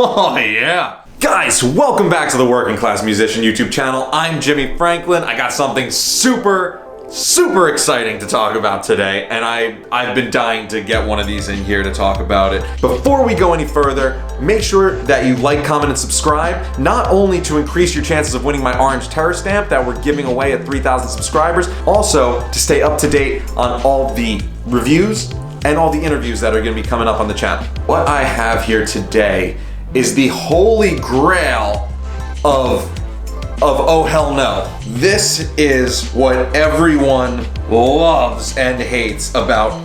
Oh yeah. Guys, welcome back to the Working Class Musician YouTube channel. I'm Jimmy Franklin. I got something super exciting to talk about today, and I've been dying to get one of these in here to talk about it. Before we go any further, make sure that you like, comment, and subscribe, not only to increase your chances of winning my Orange Terror stamp that we're giving away at 3,000 subscribers, also to stay up to date on all the reviews and all the interviews that are going to be coming up on the channel. What I have here today is the holy grail of oh hell no. This is what everyone loves and hates about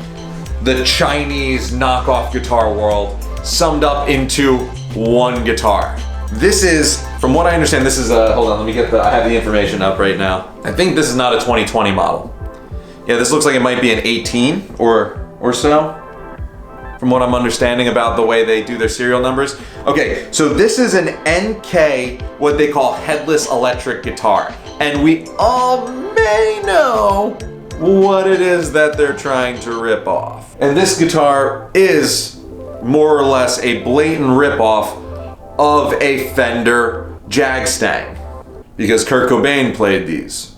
the Chinese knockoff guitar world, summed up into one guitar. This is, from what I understand, this is a, hold on, let me get I have the information up right now. I think this is not a 2020 model. Yeah, this looks like it might be an 18 or so, from what I'm understanding about the way they do their serial numbers. Okay, so this is an NK, what they call headless electric guitar. And we all may know what it is that they're trying to rip off. And this guitar is more or less a blatant ripoff of a Fender Jag-Stang, because Kurt Cobain played these.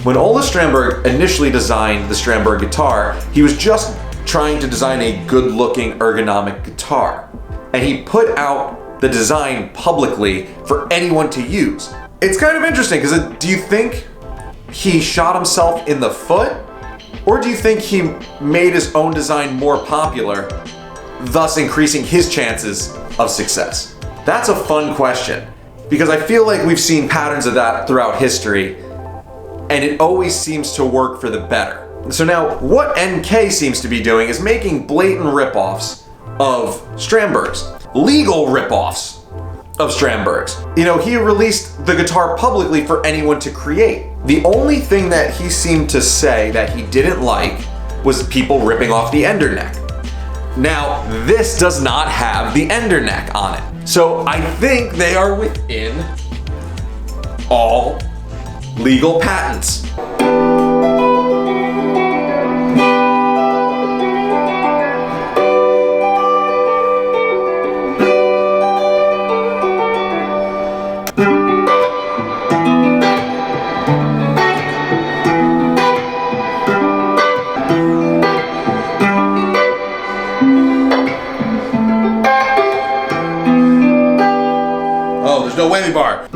When Ola Strandberg initially designed the Strandberg guitar, he was just trying to design a good-looking ergonomic guitar. And he put out the design publicly for anyone to use. It's kind of interesting, because do you think he shot himself in the foot? Or do you think he made his own design more popular, thus increasing his chances of success? That's a fun question, because I feel like we've seen patterns of that throughout history, and it always seems to work for the better. So now, what NK seems to be doing is making blatant ripoffs of Strandbergs. Legal ripoffs of Strandbergs. You know, he released the guitar publicly for anyone to create. The only thing that he seemed to say that he didn't like was people ripping off the ender neck. Now, this does not have the ender neck on it. So I think they are within all legal patents. Oh, there's no whammy bar.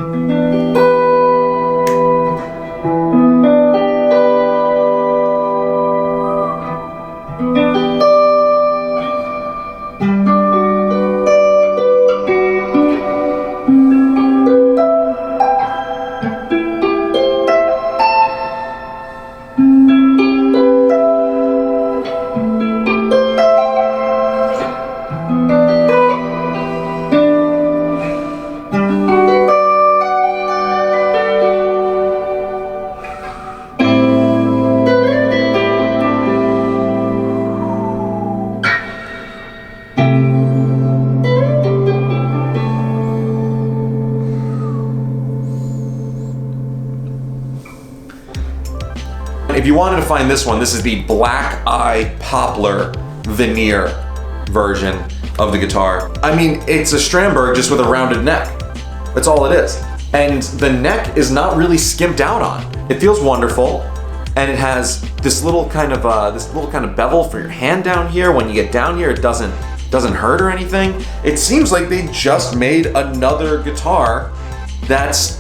If you wanted to find this one, this is the Black Eye Poplar veneer version of the guitar. I mean, it's a Strandberg just with a rounded neck. That's all it is. And the neck is not really skimped out on. It feels wonderful, and it has this little kind of bevel for your hand down here. When you get down here, it doesn't hurt or anything. It seems like they just made another guitar that's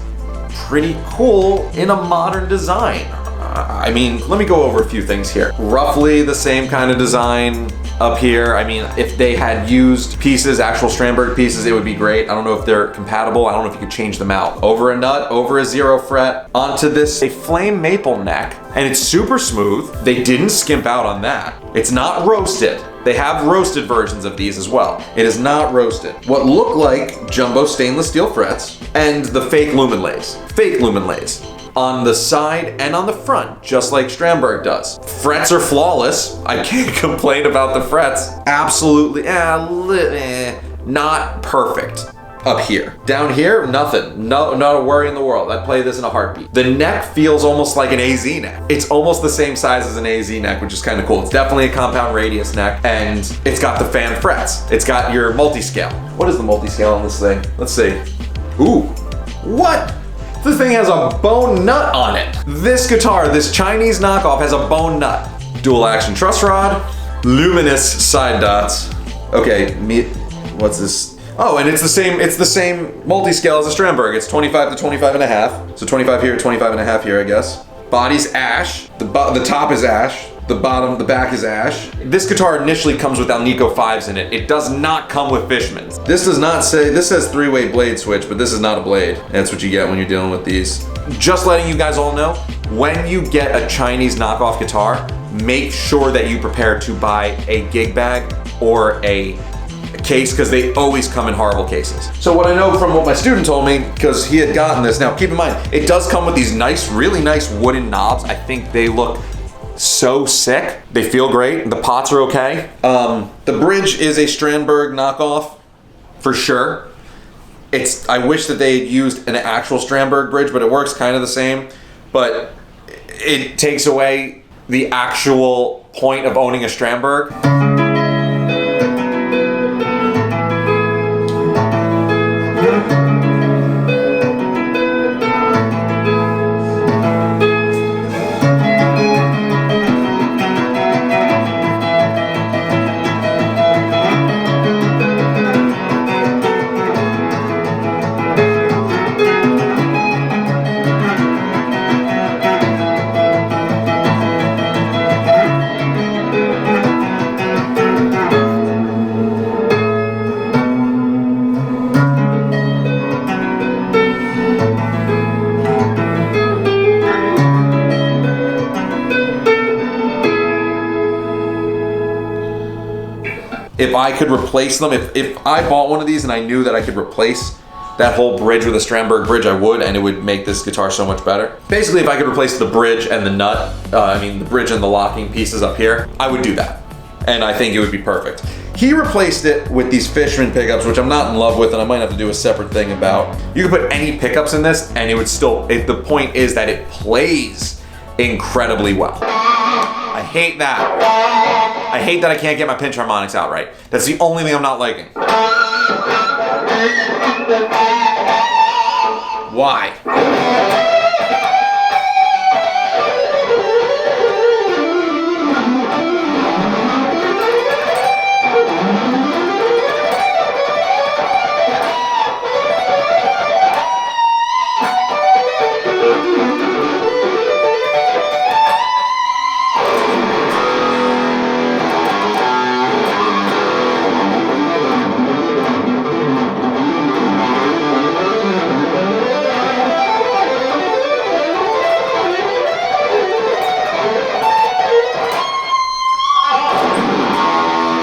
pretty cool in a modern design. I mean, let me go over a few things here. Roughly the same kind of design up here. I mean, if they had used pieces, actual Strandberg pieces, it would be great. I don't know if they're compatible. I don't know if you could change them out. Over a nut, over a 0 fret, onto this, a flame maple neck, and it's super smooth. They didn't skimp out on that. It's not roasted. They have roasted versions of these as well. It is not roasted. What look like jumbo stainless steel frets and the fake lumen lays. Fake lumen lays. On the side and on the front, just like Strandberg does. Frets are flawless. I can't complain about the frets. Absolutely, not perfect. up here. Down here, nothing. No, not a worry in the world. I'd play this in a heartbeat. The neck feels almost like an AZ neck. It's almost the same size as an AZ neck, which is kind of cool. It's definitely a compound radius neck, and it's got the fan frets. It's got your multi-scale. What is the multi-scale on this thing? Let's see. Ooh, what? This thing has a bone nut on it. This guitar, this Chinese knockoff, has a bone nut. Dual action truss rod, luminous side dots. Okay, what's this? Oh, and it's the same multi-scale as a Strandberg. It's 25 to 25 and a half. So 25 here, 25 and a half here, I guess. Body's ash. The top is ash. The back is ash. This guitar initially comes with Alnico 5s in it. It does not come with Fishmans. This does not say, this says 3-way blade switch, but this is not a blade. That's what you get when you're dealing with these. Just letting you guys all know, when you get a Chinese knockoff guitar, make sure that you prepare to buy a gig bag or a case, because they always come in horrible cases. So what I know from what my student told me, because he had gotten this, now keep in mind, it does come with these nice, really nice wooden knobs. I think they look so sick. They feel great. The pots are okay. The bridge is a Strandberg knockoff for sure. I wish that they had used an actual Strandberg bridge, but it works kind of the same, but it takes away the actual point of owning a Strandberg. If I could replace them, if I bought one of these and I knew that I could replace that whole bridge with a Strandberg bridge, I would, and it would make this guitar so much better. Basically, if I could replace the bridge and the nut, the bridge and the locking pieces up here, I would do that. And I think it would be perfect. He replaced it with these Fishman pickups, which I'm not in love with, and I might have to do a separate thing about. You can put any pickups in this, and it would still, the point is that it plays incredibly well. I hate that. I hate that I can't get my pinch harmonics out right. That's the only thing I'm not liking. Why?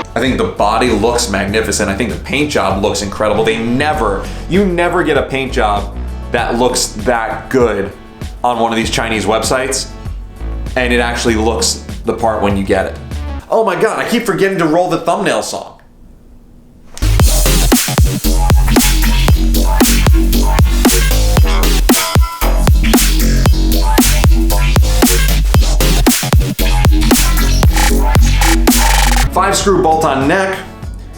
I think the body looks magnificent. I think the paint job looks incredible. You never get a paint job that looks that good on one of these Chinese websites, and it actually looks the part when you get it. Oh my God, I keep forgetting to roll the thumbnail song. Five-screw bolt-on neck.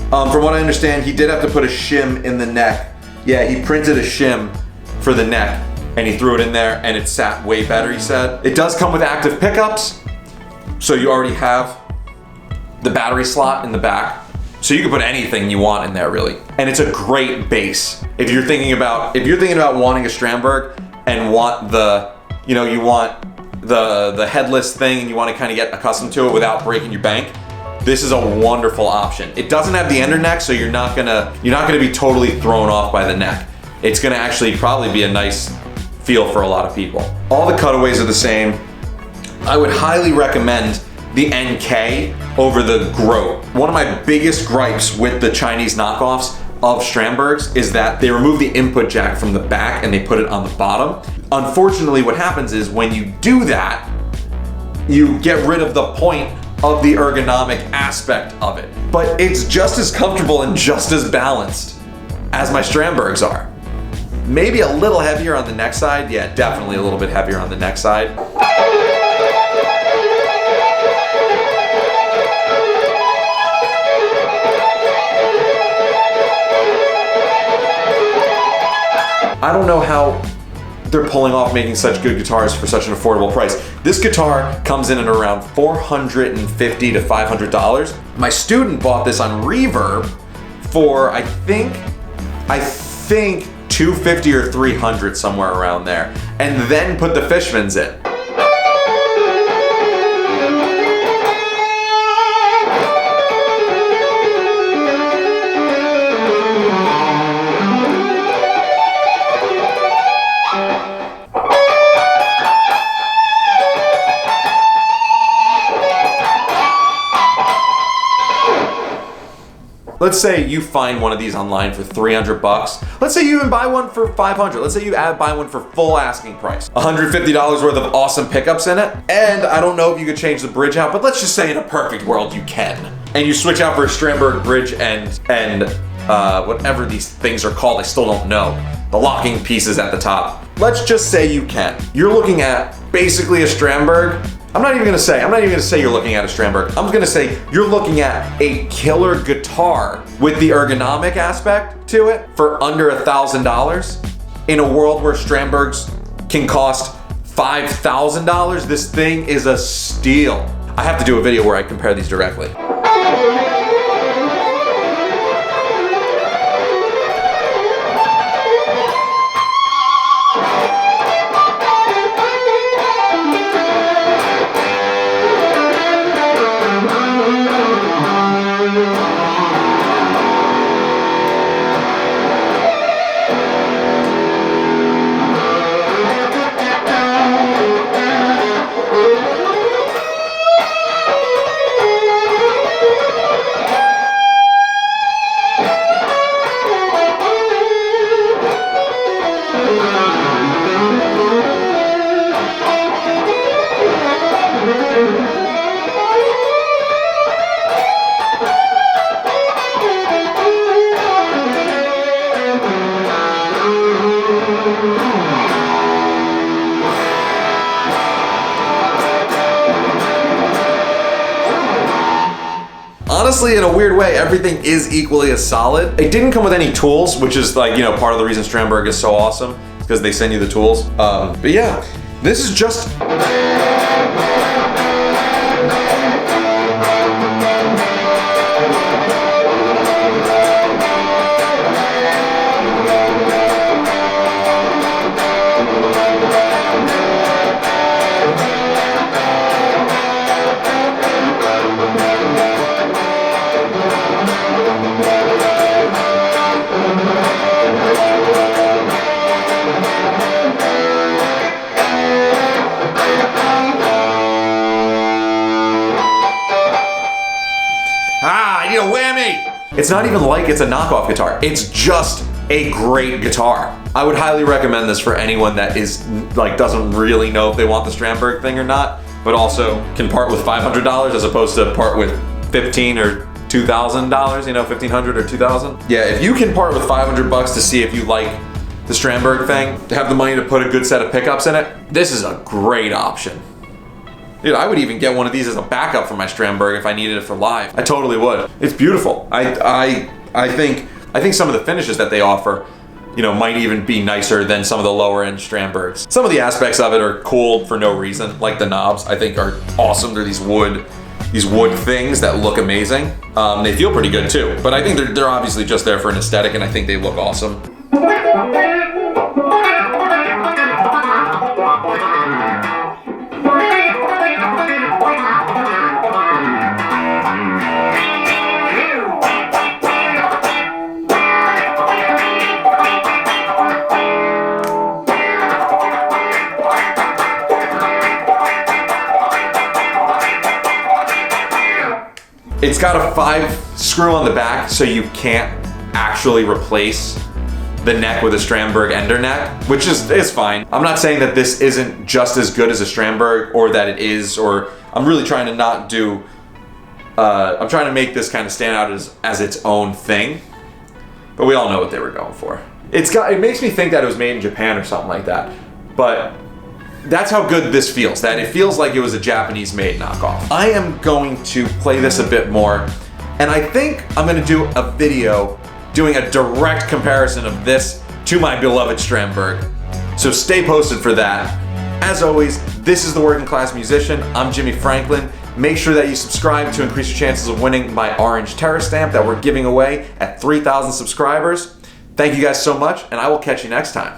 From what I understand, he did have to put a shim in the neck. Yeah, he printed a shim for the neck, and he threw it in there, and it sat way better, he said. It does come with active pickups, so you already have the battery slot in the back. So you can put anything you want in there, really. And it's a great bass. If you're thinking about wanting a Strandberg and want the headless thing, and you want to kind of get accustomed to it without breaking your bank, this is a wonderful option. It doesn't have the ender neck, so you're not gonna be totally thrown off by the neck. It's gonna actually probably be a nice feel for a lot of people. All the cutaways are the same. I would highly recommend the NK over the Grote. One of my biggest gripes with the Chinese knockoffs of Strandbergs is that they remove the input jack from the back and they put it on the bottom. Unfortunately, what happens is when you do that, you get rid of the point of the ergonomic aspect of it. But it's just as comfortable and just as balanced as my Strandbergs are. Maybe a little heavier on the neck side. Yeah, definitely a little bit heavier on the neck side. I don't know how they're pulling off making such good guitars for such an affordable price. This guitar comes in at around $450 to $500. My student bought this on Reverb for I think $250 or $300, somewhere around there, and then put the Fishmans in. Let's say you find one of these online for 300 bucks. Let's say you even buy one for 500. Let's say you buy one for full asking price. $150 worth of awesome pickups in it. And I don't know if you could change the bridge out, but let's just say in a perfect world you can. And you switch out for a Strandberg bridge and whatever these things are called, I still don't know. The locking pieces at the top. Let's just say you can. You're looking at basically a Strandberg. I'm not even gonna say you're looking at a Strandberg. I'm gonna say you're looking at a killer guitar with the ergonomic aspect to it for under $1,000. In a world where Strandbergs can cost $5,000, this thing is a steal. I have to do a video where I compare these directly. Honestly, in a weird way, everything is equally as solid. It didn't come with any tools, which is like, you know, part of the reason Strandberg is so awesome, because they send you the tools. But yeah, this is just... I need a whammy! It's not even like it's a knockoff guitar. It's just a great guitar. I would highly recommend this for anyone that is like doesn't really know if they want the Strandberg thing or not, but also can part with $500 as opposed to part with $1,500 or $2,000, you know, $1,500 or $2,000. Yeah, if you can part with $500 to see if you like the Strandberg thing, to have the money to put a good set of pickups in it, this is a great option. Dude, I would even get one of these as a backup for my Strandberg if I needed it for live. I totally would. It's beautiful. I think some of the finishes that they offer, you know, might even be nicer than some of the lower end Strandbergs. Some of the aspects of it are cool for no reason, like the knobs I think are awesome. They're these wood things that look amazing. They feel pretty good too, but I think they're obviously just there for an aesthetic, and I think they look awesome. It's got a 5 screw on the back, so you can't actually replace the neck with a Strandberg Ender neck, which is fine. I'm not saying that this isn't just as good as a Strandberg, or that it is, or I'm really trying to not do, I'm trying to make this kind of stand out as its own thing. but we all know what they were going for. It makes me think that it was made in Japan or something like that, but that's how good this feels, that it feels like it was a Japanese-made knockoff. I am going to play this a bit more, and I think I'm gonna do a video doing a direct comparison of this to my beloved Strandberg. So stay posted for that. As always, this is The Working Class Musician. I'm Jimmy Franklin. Make sure that you subscribe to increase your chances of winning my orange Terra stamp that we're giving away at 3,000 subscribers. Thank you guys so much, and I will catch you next time.